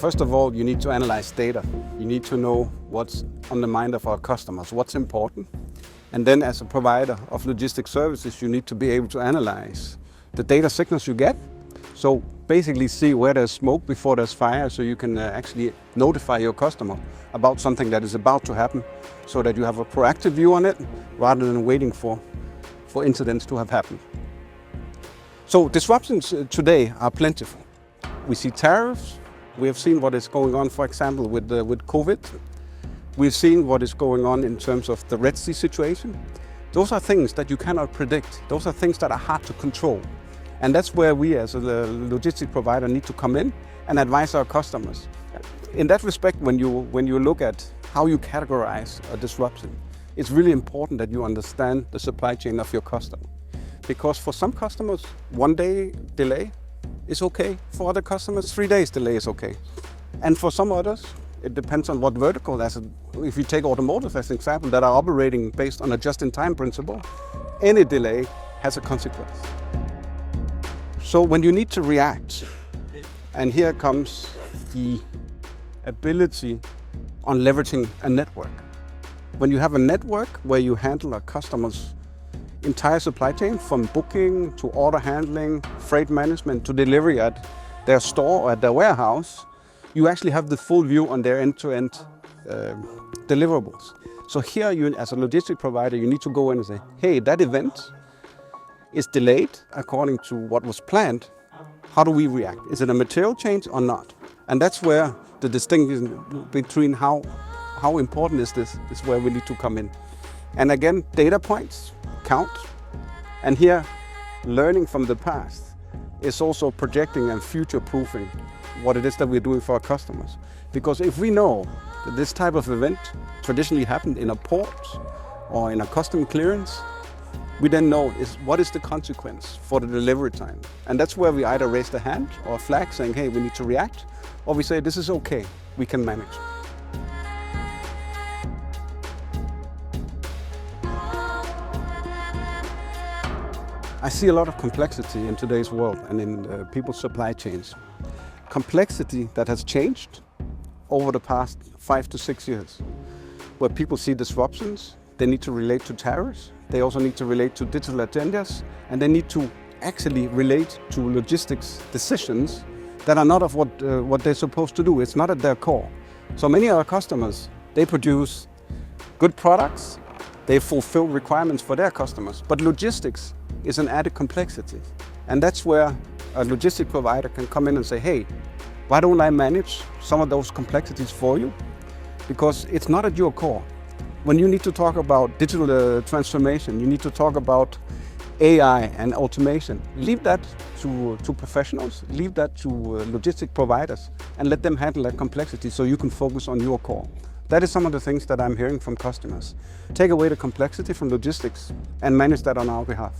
First of all, you need to analyze data. You need to know what's on the mind of our customers, what's important. And then as a provider of logistic services, you need to be able to analyze the data signals you get. So basically see where there's smoke before there's fire, so you can actually notify your customer about something that is about to happen, so that you have a proactive view on it rather than waiting for incidents to have happened. So disruptions today are plentiful. We see tariffs. We have seen what is going on, for example, with COVID. We've seen what is going on in terms of the Red Sea situation. Those are things that you cannot predict. Those are things that are hard to control. And that's where we as a logistic provider need to come in and advise our customers. In that respect, when you look at how you categorize a disruption, it's really important that you understand the supply chain of your customer. Because for some customers, 1 day delay is okay. For other customers, 3 days delay is okay. And for some others, it depends on what vertical. If you take automotive as an example, that are operating based on a just-in-time principle, any delay has a consequence. So when you need to react, and here comes the ability on leveraging a network. When you have a network where you handle a customer's entire supply chain, from booking to order handling, freight management to delivery at their store or at their warehouse, you actually have the full view on their end-to-end deliverables. So here, you, as a logistic provider, you need to go in and say, hey, that event is delayed according to what was planned. How do we react? Is it a material change or not? And that's where the distinction between how important is this is where we need to come in. And again, data points count. And here, learning from the past is also projecting and future-proofing what it is that we're doing for our customers. Because if we know that this type of event traditionally happened in a port or in a custom clearance, we then know what is the consequence for the delivery time. And that's where we either raise the hand or a flag saying, hey, we need to react, or we say, this is okay, we can manage. I see a lot of complexity in today's world and in people's supply chains. Complexity that has changed over the past 5 to 6 years, where people see disruptions, they need to relate to tariffs, they also need to relate to digital agendas, and they need to actually relate to logistics decisions that are not of what they're supposed to do. It's not at their core. So many of our customers, they produce good products, they fulfill requirements for their customers, but logistics is an added complexity. And that's where a logistic provider can come in and say, hey, why don't I manage some of those complexities for you? Because it's not at your core. When you need to talk about digital transformation, you need to talk about AI and automation. Leave that to professionals, leave that to logistic providers, and let them handle that complexity so you can focus on your core. That is some of the things that I'm hearing from customers. Take away the complexity from logistics and manage that on our behalf.